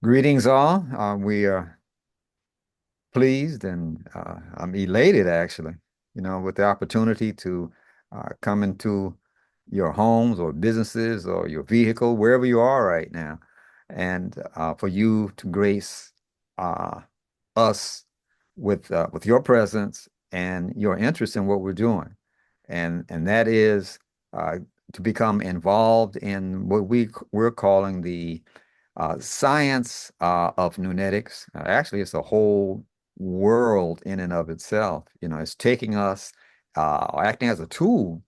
Greetings, all. We are pleased and I'm elated, actually, with the opportunity to come into your homes or businesses or your vehicle, wherever you are right now, and for you to grace uh, us with your presence and your interest in what we're doing, and that is uh, to become involved in what we're calling the science of NuNetics. Actually, it's a whole world in and of itself. It's taking us, acting as a tool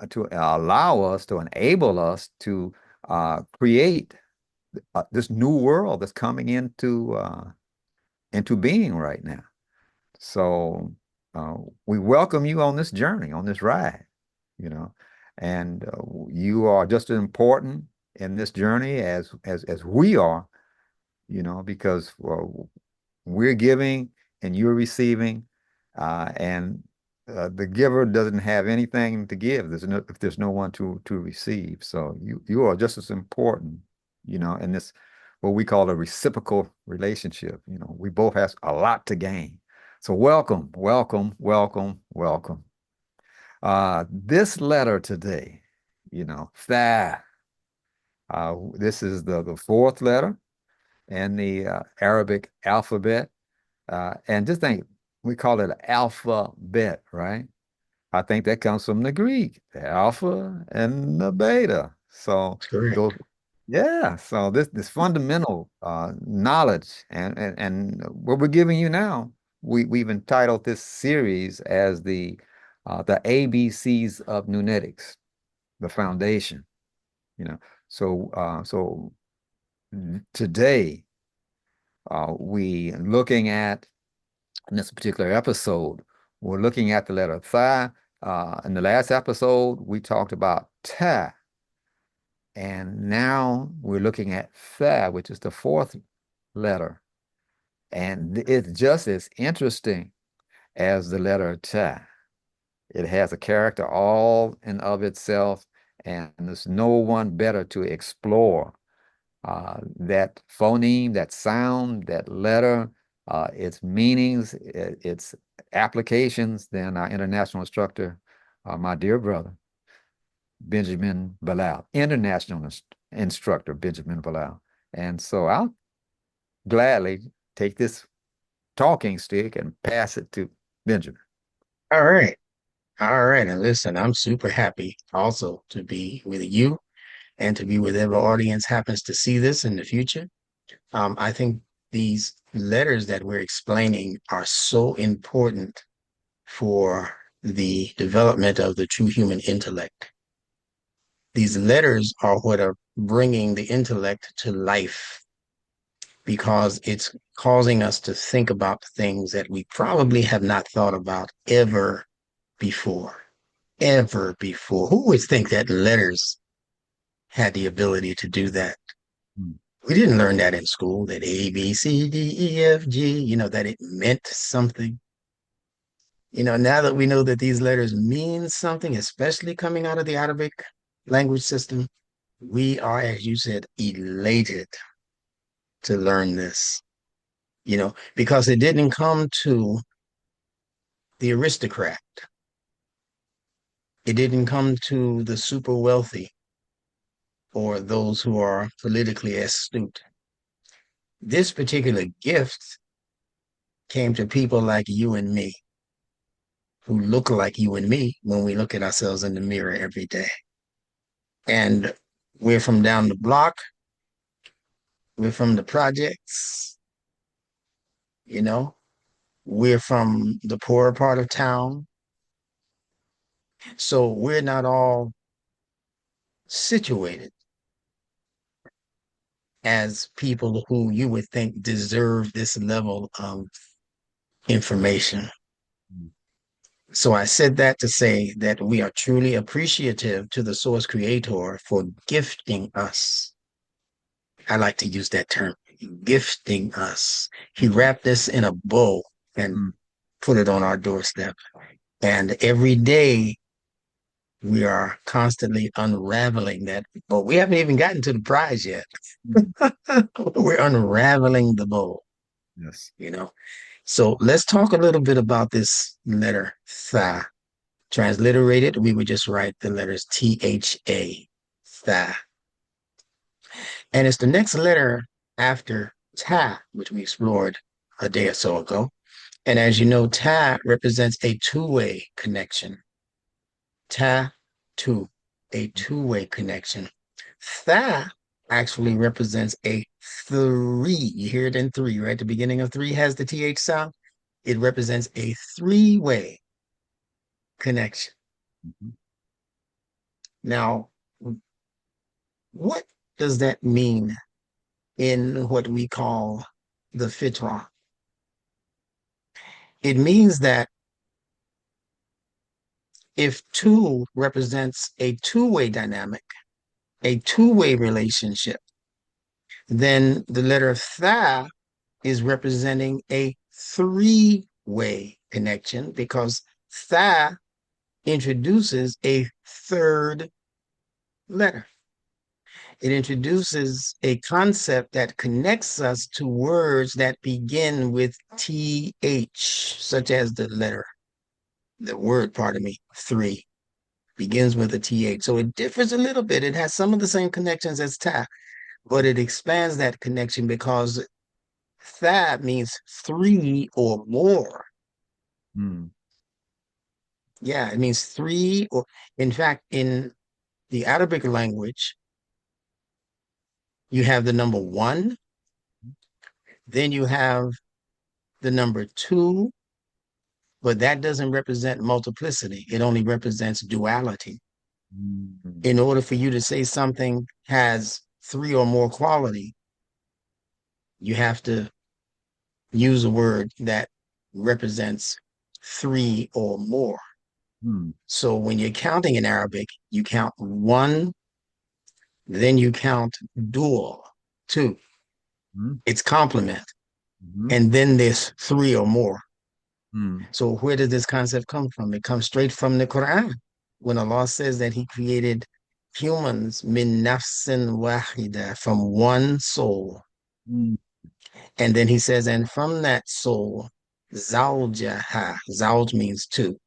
to allow us, to enable us to create this new world that's coming into being right now. So uh, we welcome you on this journey, on this ride, you know, and you are just as important in this journey as we are, because we're giving and you're receiving, and the giver doesn't have anything to give. If there's no one to receive. So you are just as important, in this what we call a reciprocal relationship. We both have a lot to gain. So welcome, welcome, welcome, welcome. This letter today, tha, this is the fourth letter in the Arabic alphabet. And just think, we call it alphabet, right? I think that comes from the Greek, the alpha and the beta. So That's those, correct. yeah. So this fundamental knowledge and what we're giving you now, we've entitled this series as the ABCs of NuNetics, the foundation. You know, so today we looking at in this particular episode, we're looking at the letter Tha. In the last episode, we talked about Ta, and now we're looking at Tha, which is the fourth letter. And it's just as interesting as the letter Ta. It has a character all in of itself, and there's no one better to explore that phoneme, that sound, that letter, its meanings, its applications, than our international instructor, my dear brother, Benjamin Bilal, international instructor, Benjamin Bilal. And so I'll gladly take this talking stick and pass it to Benjamin. All right. All right. And listen, I'm super happy also to be with you and to be with whatever audience happens to see this in the future. I think these letters that we're explaining are so important for the development of the true human intellect. These letters are what are bringing the intellect to life because it's causing us to think about things that we probably have not thought about before. Ever before. Who would think that letters had the ability to do that? Hmm. We didn't learn that in school, that A, B, C, D, E, F, G, that it meant something. Now that we know that these letters mean something, especially coming out of the Arabic language system, we are, as you said, elated to learn this, because it didn't come to the aristocrat. It didn't come to the super wealthy or those who are politically astute. This particular gift came to people like you and me, who look like you and me when we look at ourselves in the mirror every day. And we're from down the block, we're from the projects, you know, we're from the poorer part of town. So we're not all situated as people who you would think deserve this level of information. So I said that to say that we are truly appreciative to the source creator for gifting us. I like to use that term, gifting us. He wrapped this in a bow and Hmm. put it on our doorstep. And every day We are constantly unraveling that, but we haven't even gotten to the prize yet. Mhm. We're unraveling the bowl, Yes. you know. So let's talk a little bit about this letter tha. Transliterated, we would just write the letters THA, tha. And it's the next letter after ta, which we explored a day or so ago. And as you know, ta represents a two-way connection. Ta, two, a two-way connection. Tha actually represents a three. You hear it in three, right? The beginning of three has the TH sound. It represents a three-way connection. Mhm. Now, what does that mean in what we call the fitrah? It means that if two represents a two-way dynamic, a two-way relationship, then the letter tha is representing a three-way connection because tha introduces a third letter. It introduces a concept that connects us to words that begin with th, such as the word, pardon me, three begins with a th. So it differs a little bit. It has some of the same connections as ta, but it expands that connection because tha means three or more. Mm. Yeah, it means three or, in fact, in the Arabic language, you have the number one, then you have the number two, but that doesn't represent multiplicity. It only represents duality. Mm. In order for you to say something has three or more quality, you have to use a word that represents three or more. Mm. So when you're counting in Arabic, you count one, then you count dual, two. Mm. It's complement. Mhm. And then there's three or more. Mm. So where does this concept come from? It comes straight from the Quran. When Allah says that He created humans min nafsin wahida from one soul. Mm. And then He says, and from that soul, zawjaha, zawj means two.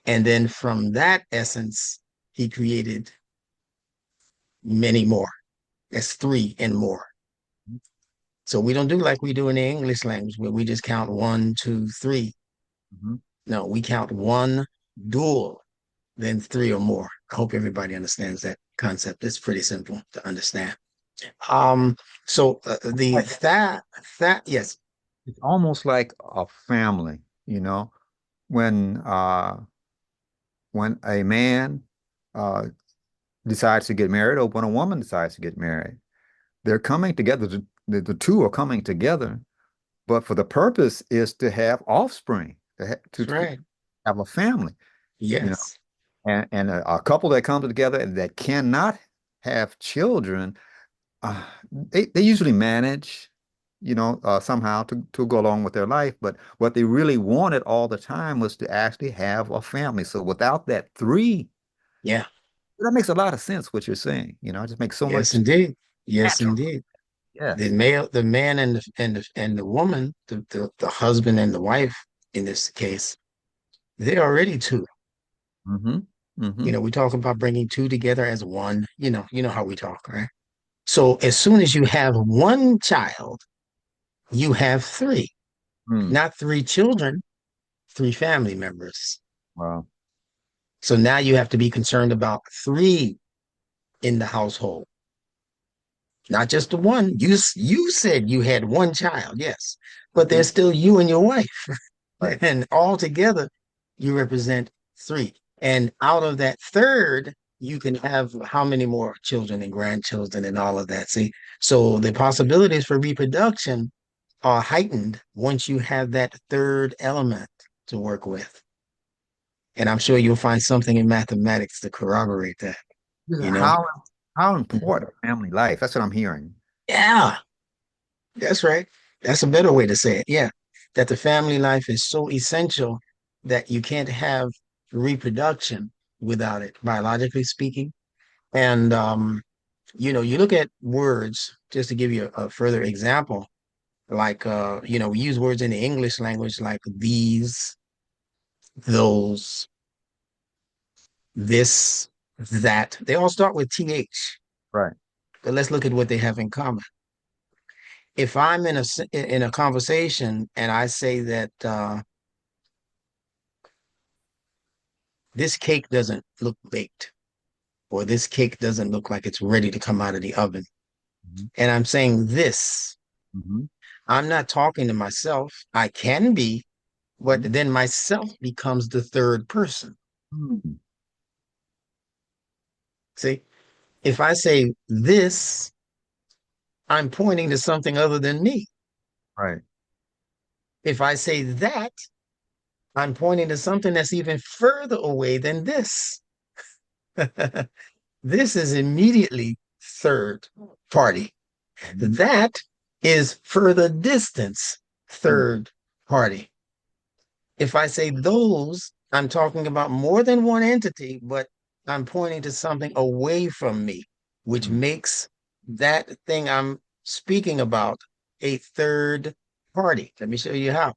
And then from that essence, He created many more. That's three and more. So we don't do like we do in the English language where we just count one, two, three. Mhm. No, we count one dual, then three or more. I hope everybody understands that concept. It's pretty simple to understand. Um, so the Like, that yes, it's almost like a family, you know, when uh when a man uh decides to get married or when a woman decides to get married, they're coming together. The two are coming together, but for the purpose is to have offspring, that's to right. have a family, you know. Yes, And a couple that comes together and that cannot have children, they usually manage, somehow to go along with their life. But what they really wanted all the time was to actually have a family. So without that three, yeah, that makes a lot of sense what you're saying. It just makes so yes, much indeed, yes, natural. indeed. Yes. The man, and the woman, the husband and the wife in this case, they're already two. Mm-hmm. Mm-hmm. We talk about bringing two together as one. You know how we talk, right? So as soon as you have one child, you have three, Mm. not three children, three family members. Wow. So now you have to be concerned about three in the household, not just the one. You said you had one child, yes, but Mm-hmm. there's still you and your wife, Right. and all together you represent three. And out of that third, you can have how many more children and grandchildren and all of that. See, so the possibilities for reproduction are heightened once you have that third element to work with. And I'm sure you'll find something in mathematics to corroborate that, you know? How Mhm. important family life? That's what I'm hearing. Yeah, that's right. That's a better way to say it. Yeah, that the family life is so essential that you can't have reproduction. without it, biologically speaking. And you look at words, just to give you a further example, like we use words in the English language like these, those, this, that. They all start with th. Right. But let's look at what they have in common. If I'm in a conversation and I say that this cake doesn't look baked, or this cake doesn't look like it's ready to come out of the oven, Mm-hmm. and I'm saying this, Mm-hmm. I'm not talking to myself. I can be, but Mm-hmm. then myself becomes the third person. Mm-hmm. See, if I say this, I'm pointing to something other than me. Right. If I say that, I'm pointing to something that's even further away than this. This is immediately third party. Mm-hmm. That is further distance, third party. If I say those, I'm talking about more than one entity, but I'm pointing to something away from me, which Mm-hmm. makes that thing I'm speaking about a third party. Let me show you how.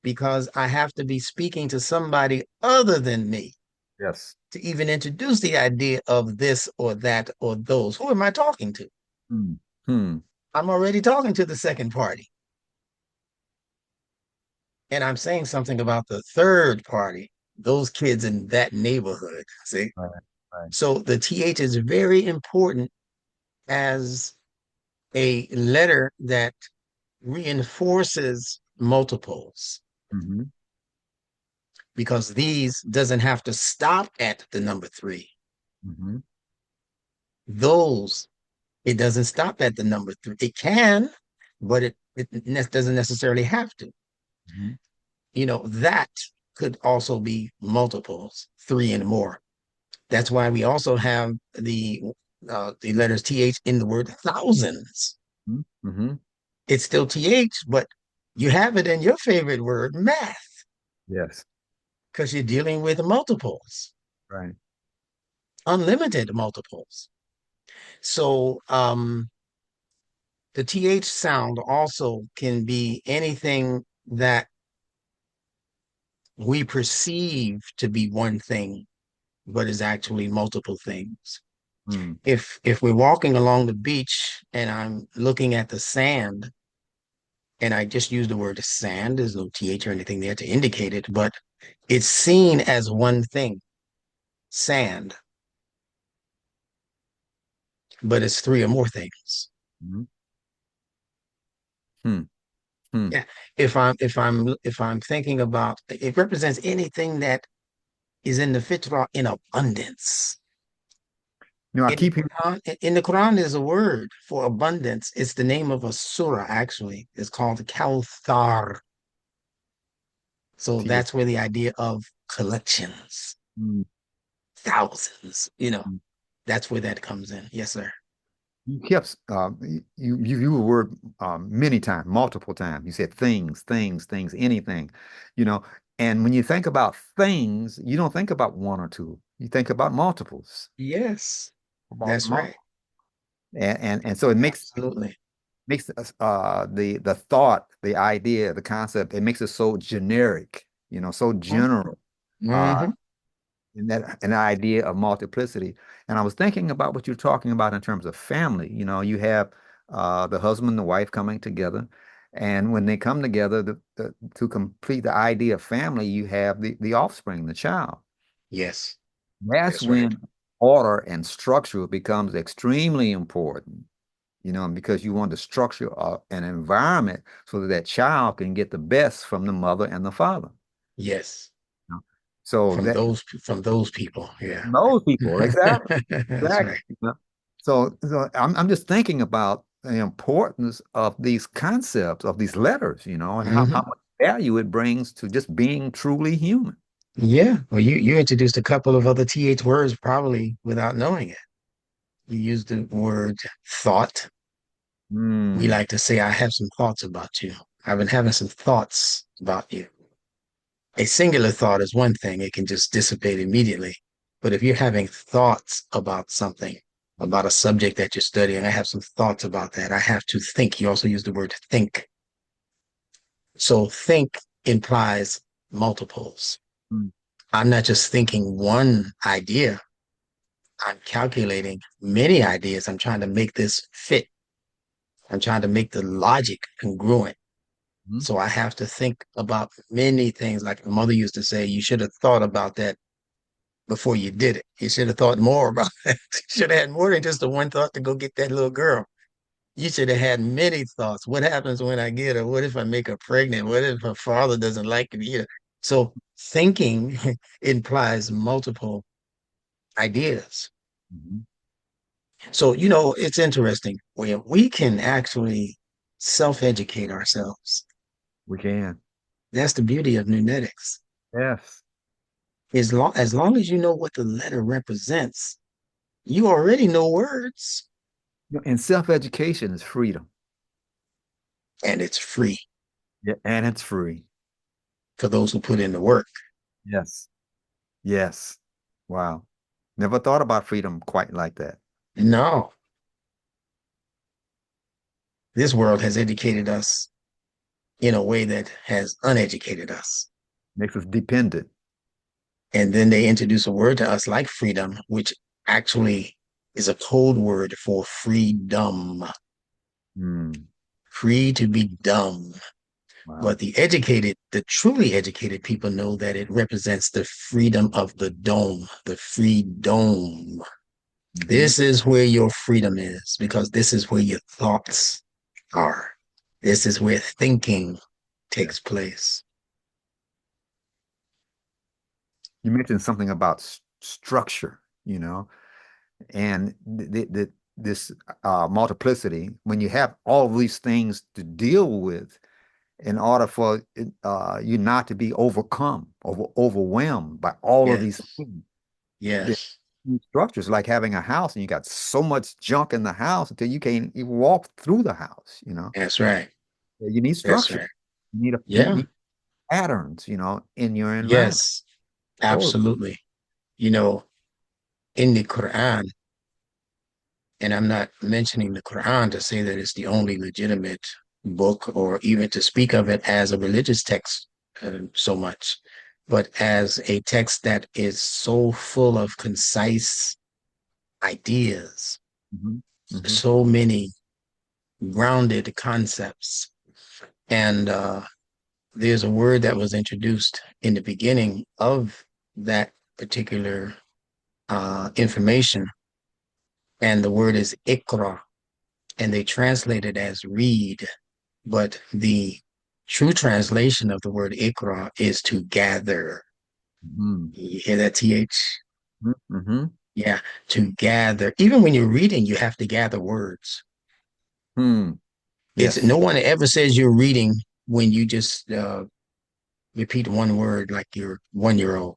Because I have to be speaking to somebody other than me Yes. to even introduce the idea of this or that or those. Who am I talking to? Mm-hmm. I'm already talking to the second party. And I'm saying something about the third party, those kids in that neighborhood. See? Right. Right. So the TH is very important as a letter that reinforces multiples Mm-hmm. because these doesn't have to stop at the number three. Mm-hmm. Those, it doesn't stop at the number three. It can, but it doesn't necessarily have to. Mm-hmm. That could also be multiples, three and more. That's why we also have the letters th in the word thousands. Mm-hmm. It's still th, but you have it in your favorite word, math, Yes. because you're dealing with multiples, Right. unlimited multiples. So the th sound also can be anything that we perceive to be one thing, but is actually multiple things. Mm-hmm. If we're walking along the beach and I'm looking at the sand, and I just use the word sand, there's no th or anything there to indicate it, but it's seen as one thing, sand, but it's three or more things. Mm-hmm. Hmm. Yeah. If I'm thinking about, it represents anything that is in the fitra in abundance. I keep hearing In the Quran, there's a word for abundance. It's the name of a surah, actually. It's called Kawthar. So TH. that's where the idea of collections, thousands, that's where that comes in. Yes, sir. You kept you used the word many times, multiple times. You said things, things, things, anything, you know. And when you think about things, you don't think about one or two. You think about multiples, Yes, about that's right. multiple. And so it Absolutely. makes us, the thought, the idea, the concept, it makes it so generic, so general. Uh, Mm-hmm. and that an idea of multiplicity. And I was thinking about what you're talking about in terms of family. You have the husband and the wife coming together, and when they come together to complete the idea of family, you have the offspring, the child. Yes, That's that's right. when order and structure becomes extremely important. Because you want to structure an environment so that that child can get the best from the mother and the father. Yes, you know. So from that those people. Yeah. Those people, exactly, That's exactly. right. So I'm just thinking about the importance of these concepts of these letters, and how Hmm. much value it brings to just being truly human. Yeah. Well, you introduced a couple of other th words probably without knowing it. You used the word thought. We Mm, like to say, I have some thoughts about you. I've been having some thoughts about you. A singular thought is one thing, it can just dissipate immediately. But if you're having thoughts about something, about a subject that you're studying, I have some thoughts about that. I have to think. You also use the word think. So think implies multiples. Mm. I'm not just thinking one idea. I'm calculating many ideas. I'm trying to make this fit. I'm trying to make the logic congruent. Mhm. So I have to think about many things. Like my mother used to say, you should have thought about that before you did it. You should have thought more about it. You should have had more than just the one thought to go get that little girl. You should have had many thoughts. What happens when I get her? What if I make her pregnant? What if her father doesn't like me? So thinking implies multiple ideas. Mhm. So, it's interesting. We can actually self-educate ourselves. We can. That's the beauty of NuNetics. Yes. As long as you know what the letter represents, you already know words, And self-education is freedom. and it's free Yeah. And it's free. for those who put in the work. Yes. Yes. Wow. Never thought about freedom quite like that. No, this world has educated us in a way that has uneducated us. Makes us dependent. And then they introduce a word to us like freedom, which actually is a code word for freedom, Hmm. free to be dumb. Wow. But the truly educated people know that it represents the freedom of the dome, the free dome. Hmm. This is where your freedom is because this is where your thoughts are. This is where thinking Yeah. takes place. You mentioned something about structure, and this multiplicity. When you have all these things to deal with, in order for you not to be overwhelmed by all of these Yes, things. The yes, structures like having a house and you got so much junk in the house until you can't even walk through the house. that's right. You need That's structure. right. You Yeah, need patterns, in your environment. yes, Totally. absolutely. You know, in the Quran, and I'm not mentioning the Quran to say that it's the only legitimate book or even to speak of it as a religious text so much, but as a text that is so full of concise ideas, Hmm. Hmm. so many grounded concepts. And there's a word that was introduced in the beginning of that particular information, and the word is ikra, and they translate it as read. But the true translation of the word ikra is to gather. Hmm. You hear that th? Hmm. Yeah, to gather. Even when you're reading, you have to gather words. Hmm. It's Yes. no one ever says you're reading when you just repeat one word like your 1 year old.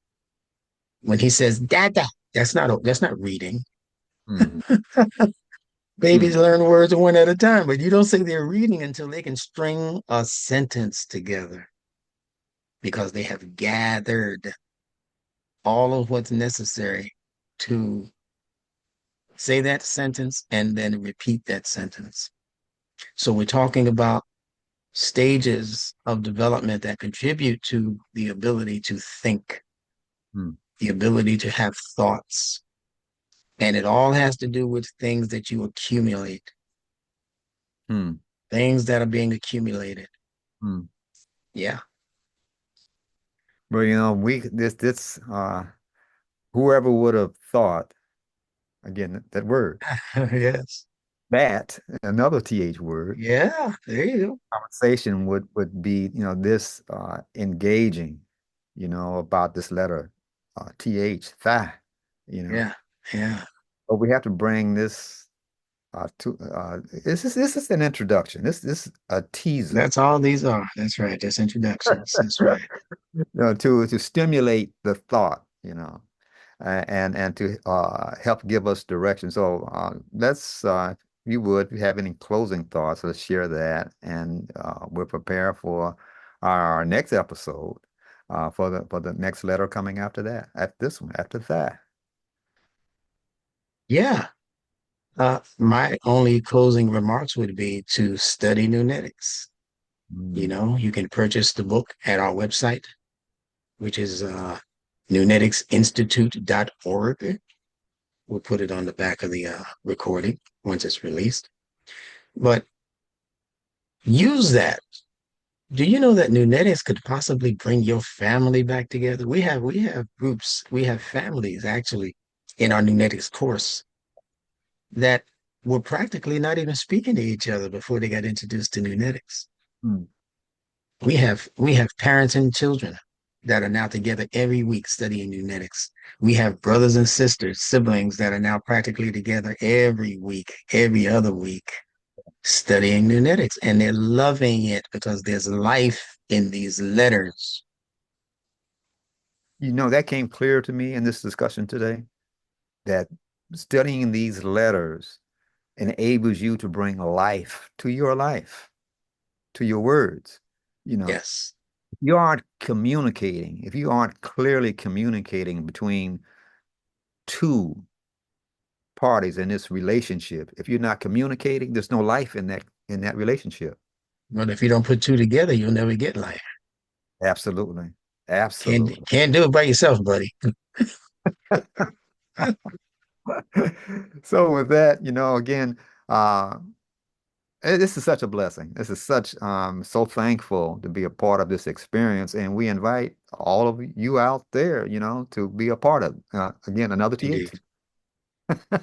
When he says dada, that's not reading. Hmm. Babies Hmm. learn words one at a time, but you don't say they're reading until they can string a sentence together because they have gathered all of what's necessary to say that sentence and then repeat that sentence. So we're talking about stages of development that contribute to the ability to think, Hmm. the ability to have thoughts. And it all has to do with things that you accumulate, Hmm. things that are being accumulated. Hmm. Yeah. But we whoever would have thought, again, that word, Yes. that, another TH word, Yeah. There you go. conversation would be, this engaging, about this letter, TH, tha, you know. Yeah. Yeah. But we have to bring this this is an introduction. This is a teaser, That's all these are. That's right. That's introductions. That's right. to stimulate the thought, and to help give us direction. So let's, if you would, if you have any closing thoughts, let's share that, and we'll prepare for our next episode, for the next letter coming after that, after this one, after that. Yeah. My only closing remarks would be to study NuNetics. You Mm. know, you can purchase the book at our website, which is nuneticsinstitute.org. We'll put it on the back of the recording once it's released. But use that. Do you know that NuNetics could possibly bring your family back together? We have groups, we have families actually in our NuNetics course that were practically not even speaking to each other before they got introduced to NuNetics. Mm. We have parents and children that are now together every week studying NuNetics. We have brothers and sisters, siblings that are now practically together every week, every other week, studying NuNetics, and they're loving it because there's life in these letters. You know, that came clear to me in this discussion today, that studying these letters enables you to bring life to your life, to your words. You know, Yes. you aren't communicating, if you aren't clearly communicating between two parties in this relationship, if you're not communicating, there's no life in that relationship. But if you don't put two together, you'll never get life. Absolutely. Can't Absolutely. can't do it by yourself, buddy. So with that, again, uh, this is such a blessing. This is such so thankful to be a part of this experience, and we invite all of you out there, to be a part of again another Indeed. TH.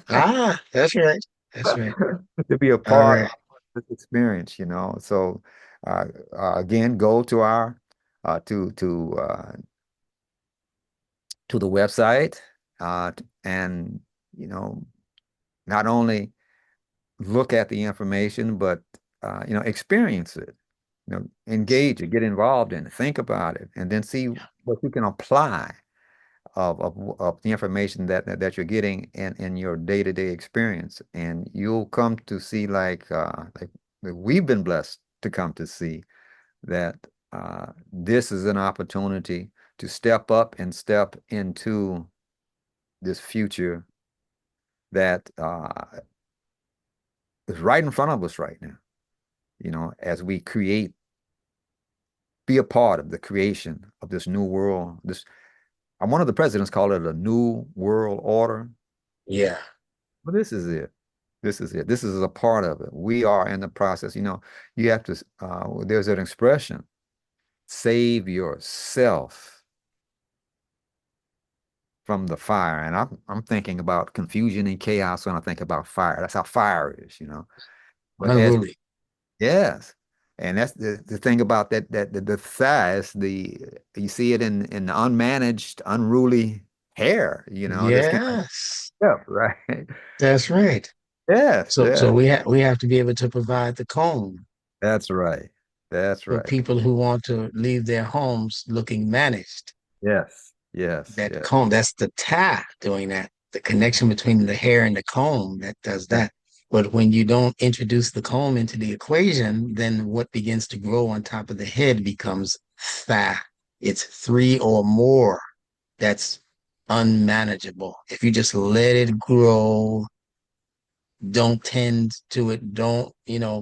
Ah, that's right. That's right. To be a All part right. of this experience. So uh, again, go to our to the website and you know not only look at the information, but experience it. Engage it, get involved in it, think about it, and then see what you can apply of the information that you're getting in your day-to-day experience. And you'll come to see like we've been blessed to come to see that this is an opportunity to step up and step into this future that is right in front of us right now, as we be a part of the creation of this new world. One of the presidents called it a new world order. Yeah. But this is it. This is it. This is a part of it. We are in the process. You have to, there's an expression, save yourself from the fire. And I'm thinking about confusion and chaos when I think about fire. That's how fire is. But Unruly. yes. And that's the thing about that the thighs, you see it in the unmanaged, unruly hair, that's kind of Yes. stuff, right? That's right. Yes, So yes. we have to be able to provide the comb That's right. That's for right. people who want to leave their homes looking managed. Yes, yes, That yes. comb, that's the tie doing that. The connection between the hair and the comb that does Yeah. that. But when you don't introduce the comb into the equation, then what begins to grow on top of the head becomes thigh. It's three or more. That's unmanageable. If you just let it grow, don't tend to it, don't,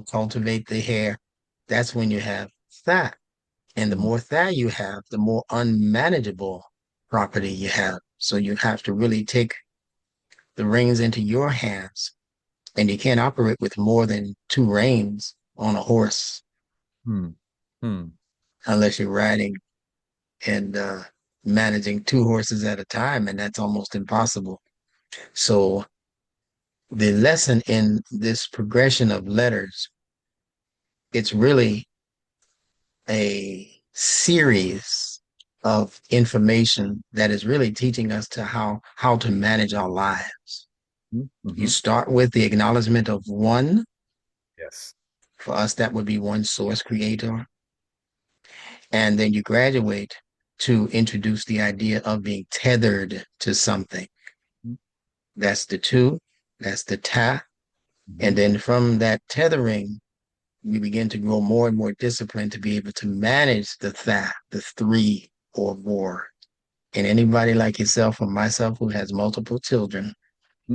cultivate the hair, that's when you have thigh. And the Mm, more thigh you have, the more unmanageable property you have. So you have to really take the reins into your hands. And you can't operate with more than two reins on a horse mm, mm, unless you're riding and managing two horses at a time. And that's almost impossible. So the lesson in this progression of letters, it's really a series of information that is really teaching us to how to manage our lives. mm, You mhm. start with the acknowledgement of one. Yes. For us, that would be one source creator. And then you graduate to introduce the idea of being tethered to something. Mm, That's the two, that's the ta. And mhm, then from that tethering, we begin to grow more and more disciplined to be able to manage the the three or more. And anybody like yourself or myself who has multiple children,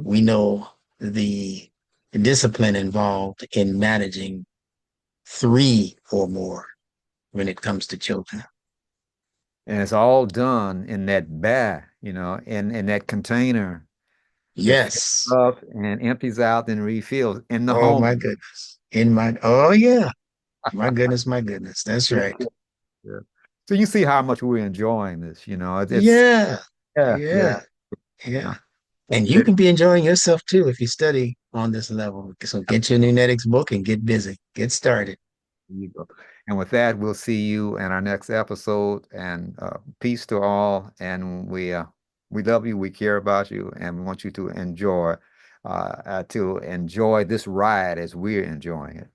we know the discipline involved in managing three or more when it comes to children. And it's all done in that bag, in that container that fills Yes. up and empties out and refills in the Oh my home. goodness. Oh yeah. My goodness, my goodness. That's Yeah. right. Yeah. So you see how much we're enjoying this, it's Yeah. yeah, yeah, Yeah. yeah. Yeah. And you There can be enjoying yourself too if you study on this level. So get your NuNetics book and get busy. Get started. you go. And with that, we'll see you in our next episode. And peace to all. And we love you, we care about you, and we want you to enjoy this ride as we're enjoying it.